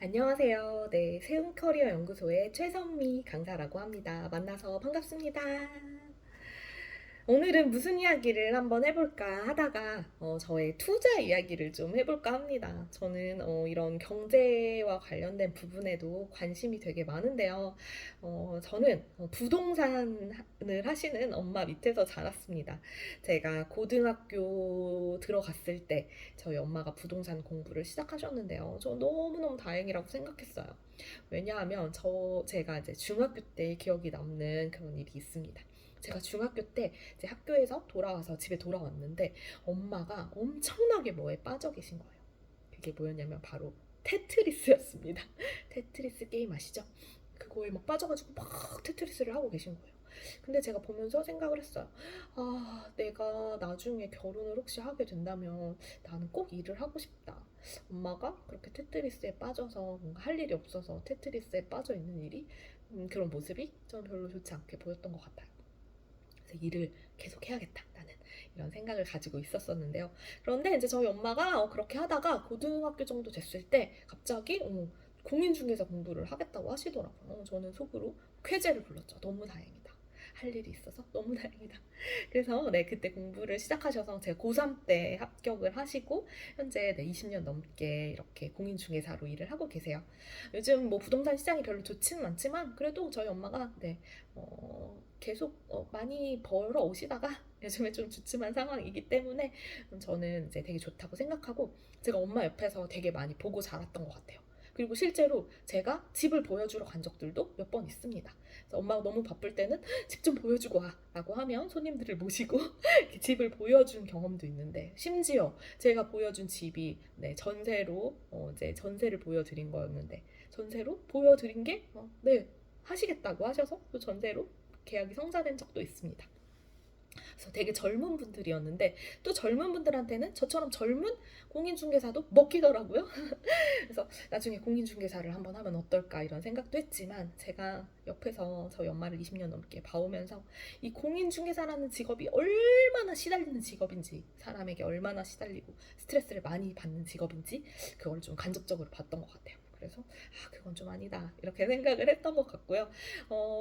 안녕하세요. 네, 세움커리어 연구소의 최선미 강사라고 합니다. 만나서 반갑습니다. 오늘은 무슨 이야기를 한번 해볼까 하다가 저의 투자 이야기를 좀 해볼까 합니다. 저는 이런 경제와 관련된 부분에도 관심이 되게 많은데요. 저는 부동산을 하시는 엄마 밑에서 자랐습니다. 제가 고등학교 들어갔을 때 저희 엄마가 부동산 공부를 시작하셨는데요. 저 너무너무 다행이라고 생각했어요. 왜냐하면 제가 이제 중학교 때 기억이 남는 그런 일이 있습니다. 제가 중학교 때 이제 학교에서 돌아와서 집에 돌아왔는데 엄마가 엄청나게 뭐에 빠져 계신 거예요. 그게 뭐였냐면 바로 테트리스였습니다. 테트리스 게임 아시죠? 그거에 막 빠져가지고 막 테트리스를 하고 계신 거예요. 근데 제가 보면서 생각을 했어요. 아, 내가 나중에 결혼을 혹시 하게 된다면 나는 꼭 일을 하고 싶다. 엄마가 그렇게 테트리스에 빠져서 뭔가 할 일이 없어서 테트리스에 빠져 있는 일이 그런 모습이 저는 별로 좋지 않게 보였던 것 같아요. 그래서 일을 계속 해야겠다 나는 이런 생각을 가지고 있었었는데요. 그런데 이제 저희 엄마가 그렇게 하다가 고등학교 정도 됐을 때 갑자기 공인중개사 공부를 하겠다고 하시더라고요. 저는 속으로 쾌재를 불렀죠. 너무 다행이다. 할 일이 있어서 너무 다행이다. 그래서 네, 그때 공부를 시작하셔서 제가 고3 때 합격을 하시고 현재 네, 20년 넘게 이렇게 공인중개사로 일을 하고 계세요. 요즘 뭐 부동산 시장이 별로 좋지는 않지만 그래도 저희 엄마가 네, 계속 많이 벌어 오시다가 요즘에 좀 주춤한 상황이기 때문에 저는 이제 되게 좋다고 생각하고 제가 엄마 옆에서 되게 많이 보고 자랐던 것 같아요. 그리고 실제로 제가 집을 보여주러 간 적들도 몇 번 있습니다. 그래서 엄마가 너무 바쁠 때는 집 좀 보여주고 와 라고 하면 손님들을 모시고 집을 보여준 경험도 있는데 심지어 제가 보여준 집이 네, 전세로 이제 전세를 보여드린 거였는데 전세로 보여드린 게 네, 하시겠다고 하셔서 또 전세로 계약이 성사된 적도 있습니다. 그래서 되게 젊은 분들이었는데 또 젊은 분들한테는 저처럼 젊은 공인중개사도 먹히더라고요. 그래서 나중에 공인중개사를 한번 하면 어떨까 이런 생각도 했지만 제가 옆에서 저희 엄마를 20년 넘게 봐오면서 이 공인중개사라는 직업이 얼마나 시달리는 직업인지 사람에게 얼마나 시달리고 스트레스를 많이 받는 직업인지 그걸 좀 간접적으로 봤던 것 같아요. 그래서 그건 좀 아니다 이렇게 생각을 했던 것 같고요.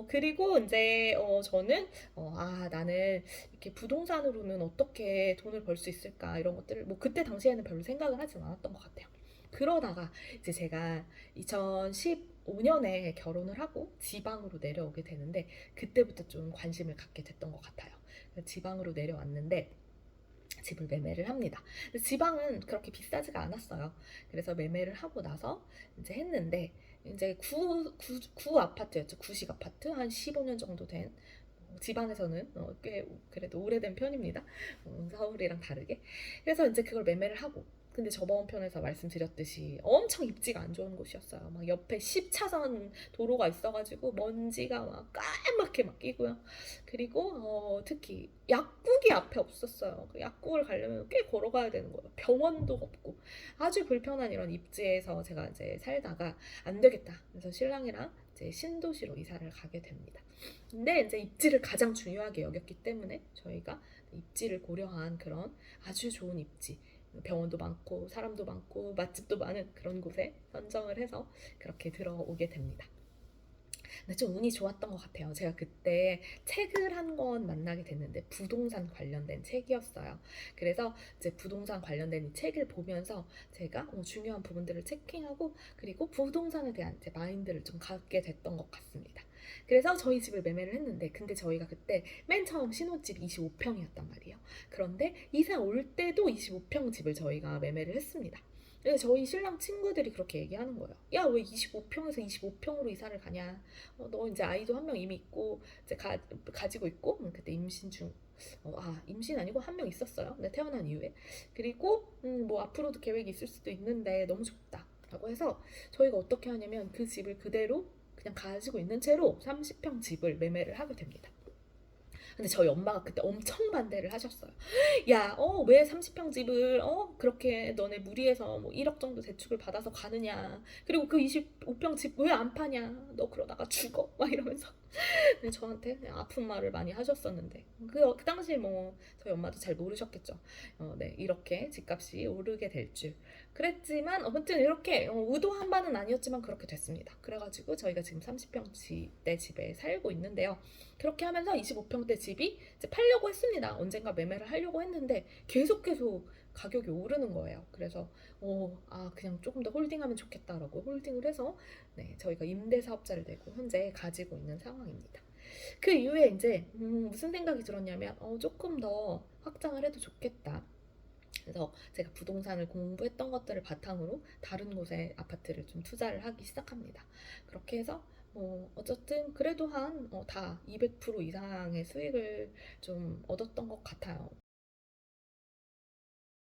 그리고 이제 저는 나는 이렇게 부동산으로는 어떻게 돈을 벌 수 있을까 이런 것들을 뭐 그때 당시에는 별로 생각을 하진 않았던 것 같아요. 그러다가 이제 제가 2015년에 결혼을 하고 지방으로 내려오게 되는데 그때부터 좀 관심을 갖게 됐던 것 같아요. 지방으로 내려왔는데 집을 매매를 합니다. 지방은 그렇게 비싸지가 않았어요. 그래서 매매를 하고 나서 이제 했는데 이제 구 아파트였죠. 구식 아파트 한 15년 정도 된 지방에서는 꽤 그래도 오래된 편입니다. 서울이랑 다르게. 그래서 이제 그걸 매매를 하고 근데 저번 편에서 말씀드렸듯이 엄청 입지가 안 좋은 곳이었어요. 막 옆에 10차선 도로가 있어가지고 먼지가 막 까맣게 막 끼고요. 그리고 특히 약국이 앞에 없었어요. 그 약국을 가려면 꽤 걸어가야 되는 거예요. 병원도 없고 아주 불편한 이런 입지에서 제가 이제 살다가 안 되겠다. 그래서 신랑이랑 이제 신도시로 이사를 가게 됩니다. 근데 이제 입지를 가장 중요하게 여겼기 때문에 저희가 입지를 고려한 그런 아주 좋은 입지 병원도 많고 사람도 많고 맛집도 많은 그런 곳에 선정을 해서 그렇게 들어오게 됩니다. 근데 좀 운이 좋았던 것 같아요. 제가 그때 책을 한 권 만나게 됐는데 부동산 관련된 책이었어요. 그래서 이제 부동산 관련된 이 책을 보면서 제가 중요한 부분들을 체킹하고 그리고 부동산에 대한 이제 마인드를 좀 갖게 됐던 것 같습니다. 그래서 저희 집을 매매를 했는데 근데 저희가 그때 맨 처음 신혼집 25평이었단 말이에요. 그런데 이사 올 때도 25평 집을 저희가 매매를 했습니다. 근데 저희 신랑 친구들이 그렇게 얘기하는 거예요. 야, 왜 25평에서 25평으로 이사를 가냐? 너 이제 아이도 한 명 이미 있고 이제 가지고 있고 그때 임신 중 임신 아니고 한 명 있었어요. 네, 태어난 이후에. 그리고 뭐 앞으로도 계획이 있을 수도 있는데 너무 좋다. 라고 해서 저희가 어떻게 하냐면 그 집을 그대로 그냥 가지고 있는 채로 30평 집을 매매를 하게 됩니다. 근데 저희 엄마가 그때 엄청 반대를 하셨어요. 야, 왜 30평 집을, 그렇게 너네 무리해서 뭐 1억 정도 대출을 받아서 가느냐. 그리고 그 25평 집 왜 안 파냐. 너 그러다가 죽어. 막 이러면서. 네, 저한테 아픈 말을 많이 하셨었는데. 그 당시에 뭐, 저희 엄마도 잘 모르셨겠죠. 네, 이렇게 집값이 오르게 될 줄. 그랬지만 아무튼 이렇게 의도한 바는 아니었지만 그렇게 됐습니다. 그래가지고 저희가 지금 30평대 집에 살고 있는데요. 그렇게 하면서 25평대 집이 이제 팔려고 했습니다. 언젠가 매매를 하려고 했는데 계속 가격이 오르는 거예요. 그래서 그냥 조금 더 홀딩하면 좋겠다라고 홀딩을 해서 네, 저희가 임대사업자를 내고 현재 가지고 있는 상황입니다. 그 이후에 이제 무슨 생각이 들었냐면 조금 더 확장을 해도 좋겠다. 그래서 제가 부동산을 공부했던 것들을 바탕으로 다른 곳에 아파트를 좀 투자를 하기 시작합니다. 그렇게 해서 어쨌든 그래도 다 200% 이상의 수익을 좀 얻었던 것 같아요.